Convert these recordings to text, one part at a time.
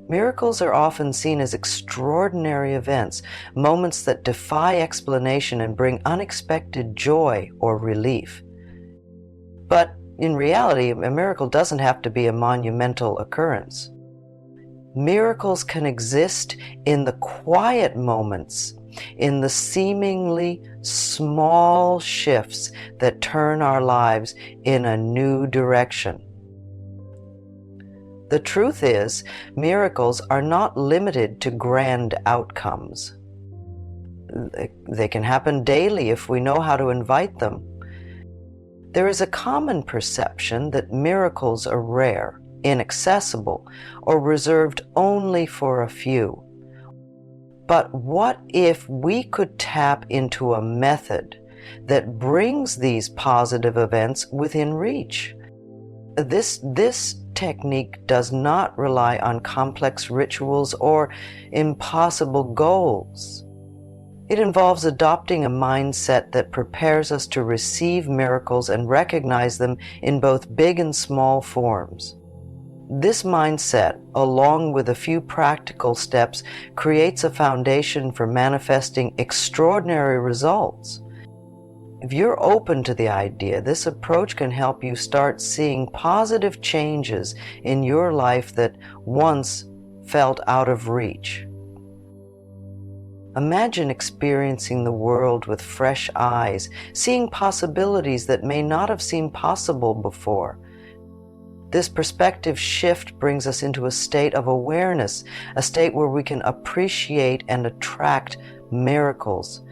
Miracles are often seen as extraordinary events, moments that defy explanation and bring unexpected joy or relief. But in reality, a miracle doesn't have to be a monumental occurrence. Miracles can exist in the quiet moments, in the seemingly small shifts that turn our lives in a new direction. The truth is, miracles are not limited to grand outcomes. They can happen daily if we know how to invite them. There is a common perception that miracles are rare, inaccessible, or reserved only for a few. But what if we could tap into a method that brings these positive events within reach? This technique does not rely on complex rituals or impossible goals. It involves adopting a mindset that prepares us to receive miracles and recognize them in both big and small forms. This mindset, along with a few practical steps, creates a foundation for manifesting extraordinary results. If you're open to the idea, this approach can help you start seeing positive changes in your life that once felt out of reach. Imagine experiencing the world with fresh eyes, seeing possibilities that may not have seemed possible before. This perspective shift brings us into a state of awareness, a state where we can appreciate and attract miracles.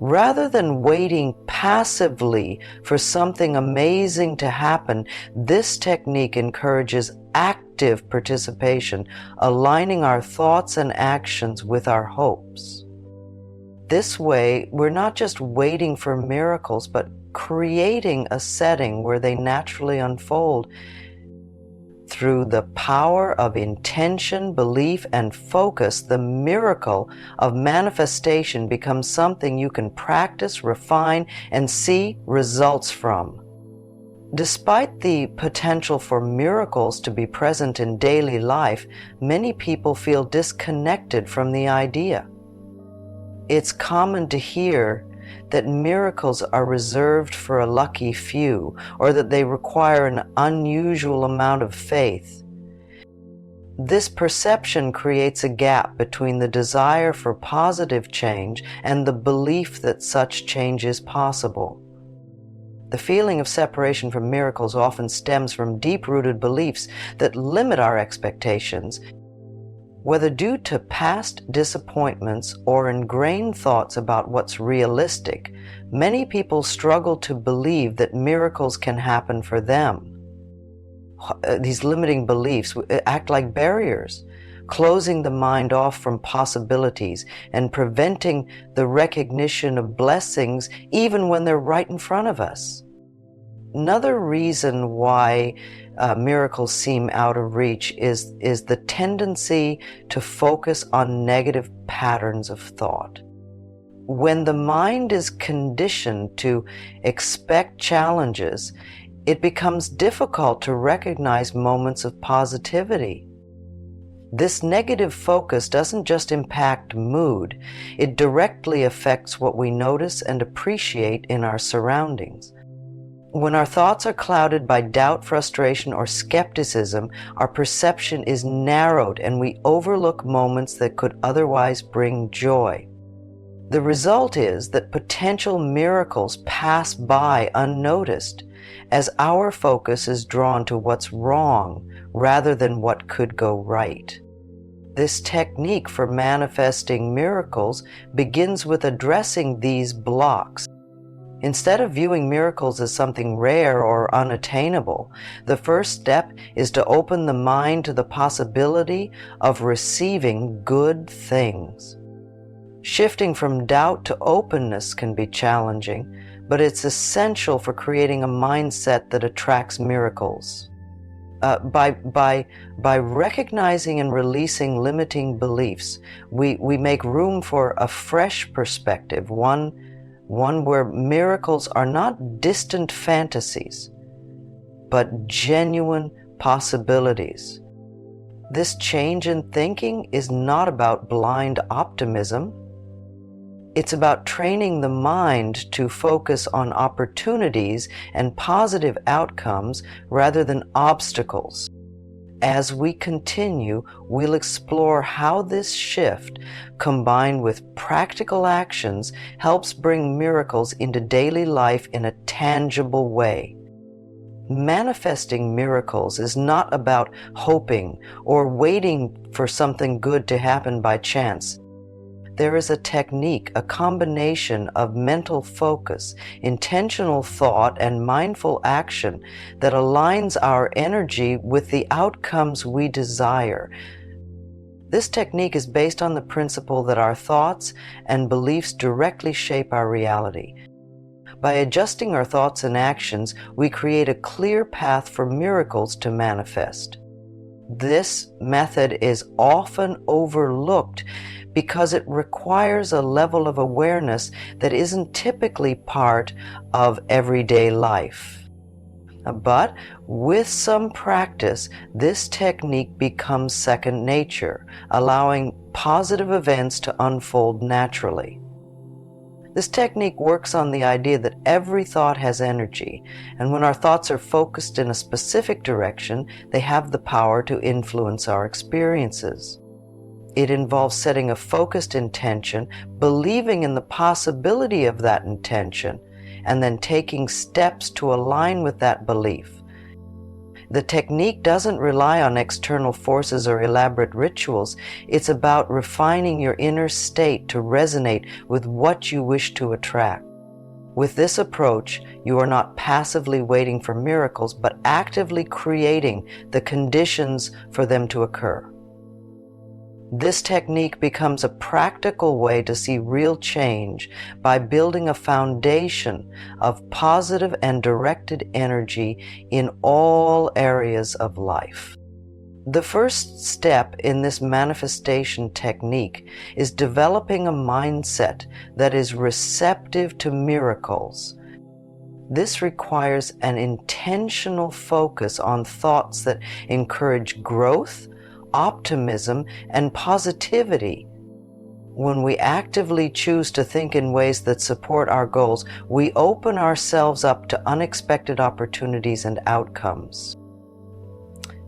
Rather than waiting passively for something amazing to happen, this technique encourages active participation, aligning our thoughts and actions with our hopes. This way, we're not just waiting for miracles, but creating a setting where they naturally unfold. Through the power of intention, belief, and focus, the miracle of manifestation becomes something you can practice, refine, and see results from. Despite the potential for miracles to be present in daily life, many people feel disconnected from the idea. It's common to hear that miracles are reserved for a lucky few, or that they require an unusual amount of faith. This perception creates a gap between the desire for positive change and the belief that such change is possible. The feeling of separation from miracles often stems from deep-rooted beliefs that limit our expectations. Whether due to past disappointments or ingrained thoughts about what's realistic, many people struggle to believe that miracles can happen for them. These limiting beliefs act like barriers, closing the mind off from possibilities and preventing the recognition of blessings even when they're right in front of us. Another reason why miracles seem out of reach is the tendency to focus on negative patterns of thought. When the mind is conditioned to expect challenges, it becomes difficult to recognize moments of positivity. This negative focus doesn't just impact mood, it directly affects what we notice and appreciate in our surroundings. When our thoughts are clouded by doubt, frustration, or skepticism, our perception is narrowed and we overlook moments that could otherwise bring joy. The result is that potential miracles pass by unnoticed, as our focus is drawn to what's wrong rather than what could go right. This technique for manifesting miracles begins with addressing these blocks. Instead of viewing miracles as something rare or unattainable, the first step is to open the mind to the possibility of receiving good things. Shifting from doubt to openness can be challenging, but it's essential for creating a mindset that attracts miracles. By recognizing and releasing limiting beliefs, we make room for a fresh perspective, one where miracles are not distant fantasies, but genuine possibilities. This change in thinking is not about blind optimism. It's about training the mind to focus on opportunities and positive outcomes rather than obstacles. As we continue, we'll explore how this shift, combined with practical actions, helps bring miracles into daily life in a tangible way. Manifesting miracles is not about hoping or waiting for something good to happen by chance. There is a technique, a combination of mental focus, intentional thought, and mindful action that aligns our energy with the outcomes we desire. This technique is based on the principle that our thoughts and beliefs directly shape our reality. By adjusting our thoughts and actions, we create a clear path for miracles to manifest. This method is often overlooked because it requires a level of awareness that isn't typically part of everyday life. But with some practice, this technique becomes second nature, allowing positive events to unfold naturally. This technique works on the idea that every thought has energy, and when our thoughts are focused in a specific direction, they have the power to influence our experiences. It involves setting a focused intention, believing in the possibility of that intention, and then taking steps to align with that belief. The technique doesn't rely on external forces or elaborate rituals. It's about refining your inner state to resonate with what you wish to attract. With this approach, you are not passively waiting for miracles, but actively creating the conditions for them to occur. This technique becomes a practical way to see real change by building a foundation of positive and directed energy in all areas of life. The first step in this manifestation technique is developing a mindset that is receptive to miracles. This requires an intentional focus on thoughts that encourage growth, optimism, and positivity. When we actively choose to think in ways that support our goals, we open ourselves up to unexpected opportunities and outcomes.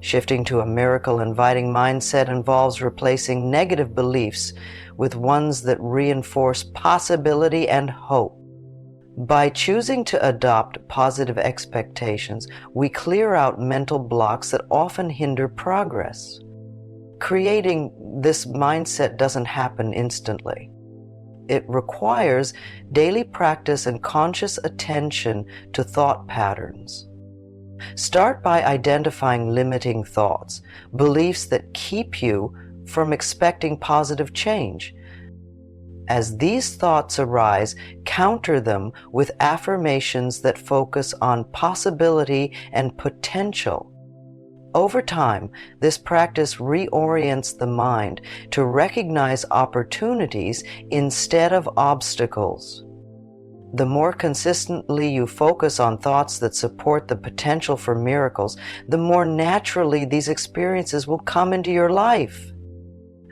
Shifting to a miracle-inviting mindset involves replacing negative beliefs with ones that reinforce possibility and hope. By choosing to adopt positive expectations, we clear out mental blocks that often hinder progress. Creating this mindset doesn't happen instantly. It requires daily practice and conscious attention to thought patterns. Start by identifying limiting thoughts, beliefs that keep you from expecting positive change. As these thoughts arise, counter them with affirmations that focus on possibility and potential. Over time, this practice reorients the mind to recognize opportunities instead of obstacles. The more consistently you focus on thoughts that support the potential for miracles, the more naturally these experiences will come into your life.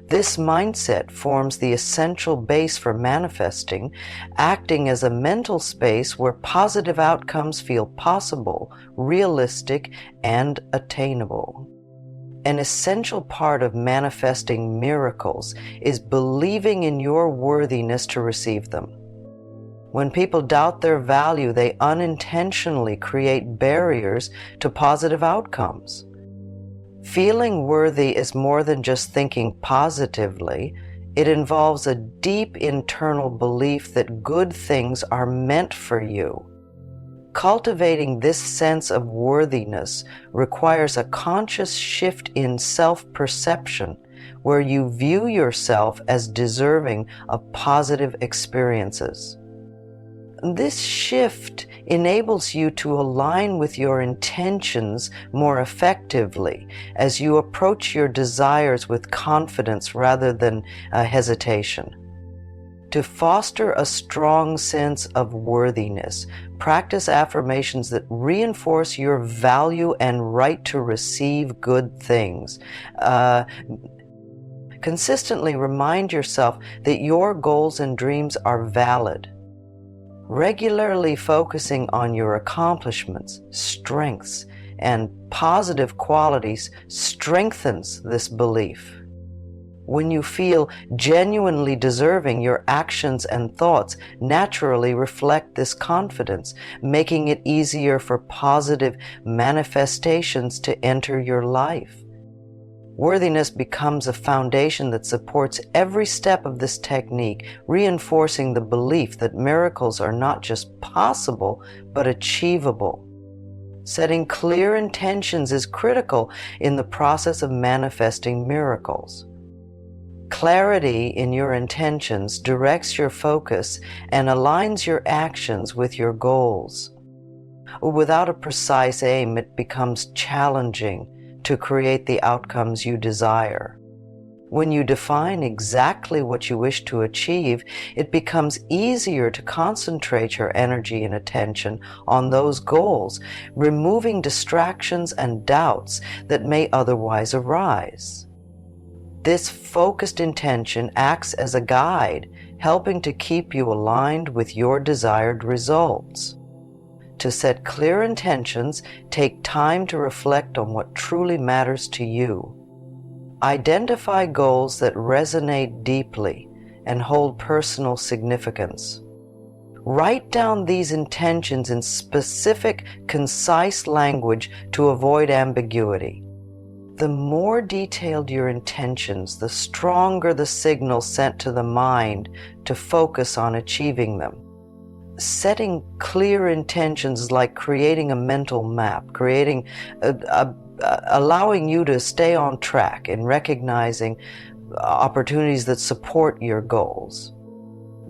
This mindset forms the essential base for manifesting, acting as a mental space where positive outcomes feel possible, realistic, and attainable. An essential part of manifesting miracles is believing in your worthiness to receive them. When people doubt their value, they unintentionally create barriers to positive outcomes. Feeling worthy is more than just thinking positively. It involves a deep internal belief that good things are meant for you. Cultivating this sense of worthiness requires a conscious shift in self-perception, where you view yourself as deserving of positive experiences. This shift enables you to align with your intentions more effectively as you approach your desires with confidence rather than hesitation. To foster a strong sense of worthiness, practice affirmations that reinforce your value and right to receive good things. Consistently remind yourself that your goals and dreams are valid. Regularly focusing on your accomplishments, strengths, and positive qualities strengthens this belief. When you feel genuinely deserving, your actions and thoughts naturally reflect this confidence, making it easier for positive manifestations to enter your life. Worthiness becomes a foundation that supports every step of this technique, reinforcing the belief that miracles are not just possible, but achievable. Setting clear intentions is critical in the process of manifesting miracles. Clarity in your intentions directs your focus and aligns your actions with your goals. Without a precise aim, it becomes challenging to create the outcomes you desire. When you define exactly what you wish to achieve, it becomes easier to concentrate your energy and attention on those goals, removing distractions and doubts that may otherwise arise. This focused intention acts as a guide, helping to keep you aligned with your desired results. To set clear intentions, take time to reflect on what truly matters to you. Identify goals that resonate deeply and hold personal significance. Write down these intentions in specific, concise language to avoid ambiguity. The more detailed your intentions, the stronger the signal sent to the mind to focus on achieving them. Setting clear intentions is like creating a mental map, allowing you to stay on track and recognizing opportunities that support your goals.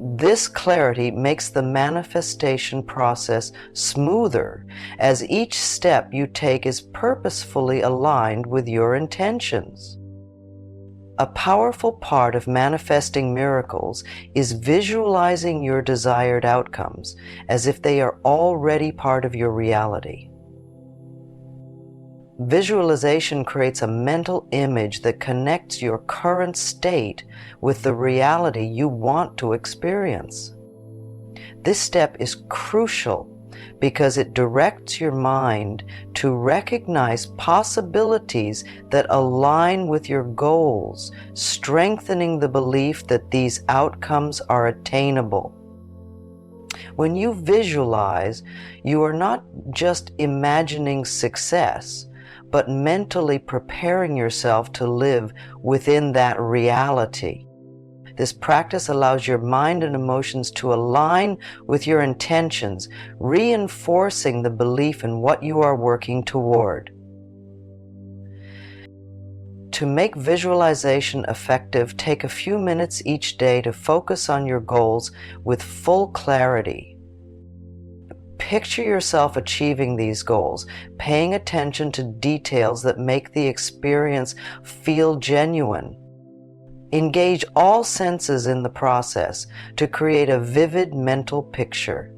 This clarity makes the manifestation process smoother, as each step you take is purposefully aligned with your intentions. A powerful part of manifesting miracles is visualizing your desired outcomes as if they are already part of your reality. Visualization creates a mental image that connects your current state with the reality you want to experience. This step is crucial because it directs your mind to recognize possibilities that align with your goals, strengthening the belief that these outcomes are attainable. When you visualize, you are not just imagining success, but mentally preparing yourself to live within that reality. This practice allows your mind and emotions to align with your intentions, reinforcing the belief in what you are working toward. To make visualization effective, take a few minutes each day to focus on your goals with full clarity. Picture yourself achieving these goals, paying attention to details that make the experience feel genuine. Engage all senses in the process to create a vivid mental picture.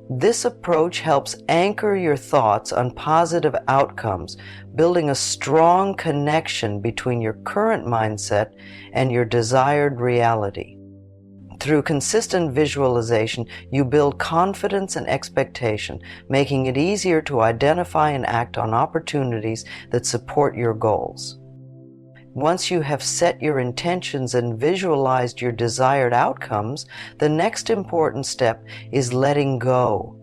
This approach helps anchor your thoughts on positive outcomes, building a strong connection between your current mindset and your desired reality. Through consistent visualization, you build confidence and expectation, making it easier to identify and act on opportunities that support your goals. Once you have set your intentions and visualized your desired outcomes, the next important step is letting go.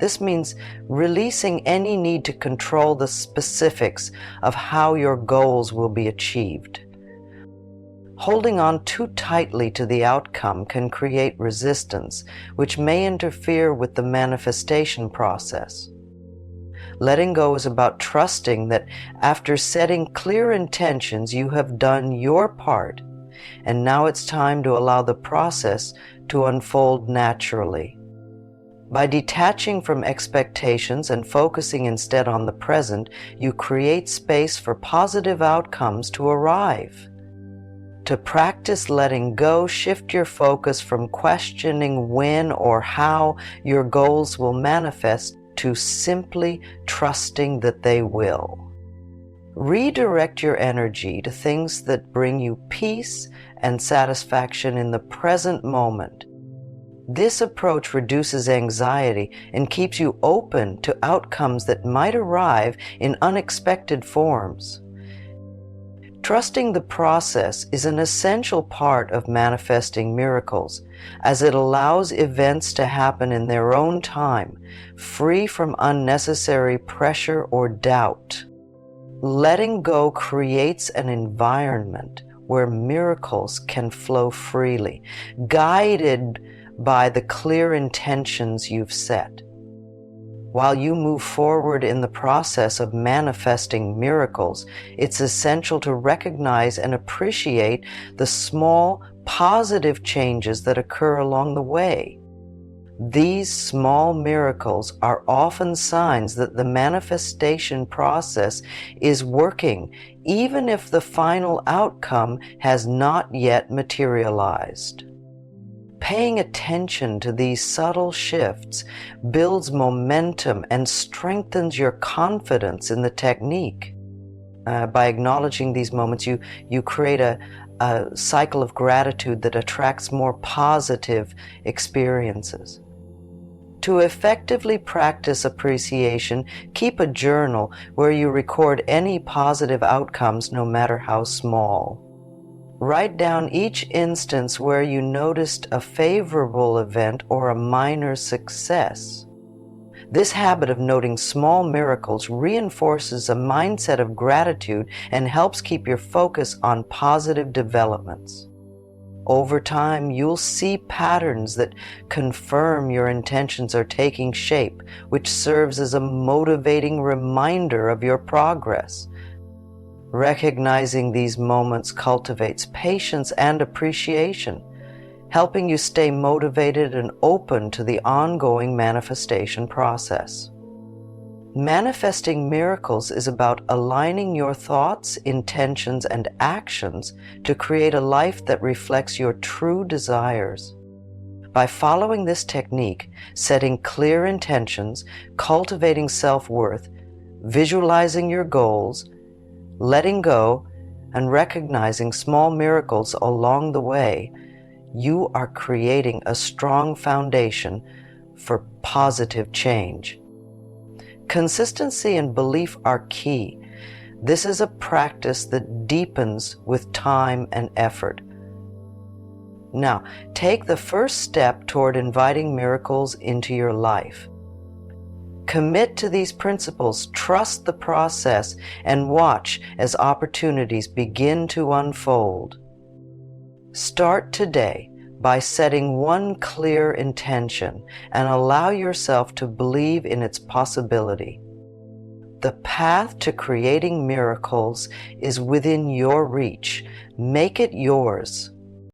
This means releasing any need to control the specifics of how your goals will be achieved. Holding on too tightly to the outcome can create resistance, which may interfere with the manifestation process. Letting go is about trusting that after setting clear intentions, you have done your part, and now it's time to allow the process to unfold naturally. By detaching from expectations and focusing instead on the present, you create space for positive outcomes to arrive. To practice letting go, shift your focus from questioning when or how your goals will manifest to simply trusting that they will. Redirect your energy to things that bring you peace and satisfaction in the present moment. This approach reduces anxiety and keeps you open to outcomes that might arrive in unexpected forms. Trusting the process is an essential part of manifesting miracles, as it allows events to happen in their own time, free from unnecessary pressure or doubt. Letting go creates an environment where miracles can flow freely, guided by the clear intentions you've set. While you move forward in the process of manifesting miracles, it's essential to recognize and appreciate the small, positive changes that occur along the way. These small miracles are often signs that the manifestation process is working, even if the final outcome has not yet materialized. Paying attention to these subtle shifts builds momentum and strengthens your confidence in the technique. By acknowledging these moments, you create a cycle of gratitude that attracts more positive experiences. To effectively practice appreciation, keep a journal where you record any positive outcomes, no matter how small. Write down each instance where you noticed a favorable event or a minor success. This habit of noting small miracles reinforces a mindset of gratitude and helps keep your focus on positive developments. Over time, you'll see patterns that confirm your intentions are taking shape, which serves as a motivating reminder of your progress. Recognizing these moments cultivates patience and appreciation, helping you stay motivated and open to the ongoing manifestation process. Manifesting miracles is about aligning your thoughts, intentions, and actions to create a life that reflects your true desires. By following this technique, setting clear intentions, cultivating self-worth, visualizing your goals, letting go, and recognizing small miracles along the way, you are creating a strong foundation for positive change. Consistency and belief are key. This is a practice that deepens with time and effort. Now, take the first step toward inviting miracles into your life. Commit to these principles, trust the process, and watch as opportunities begin to unfold. Start today by setting one clear intention and allow yourself to believe in its possibility. The path to creating miracles is within your reach. Make it yours.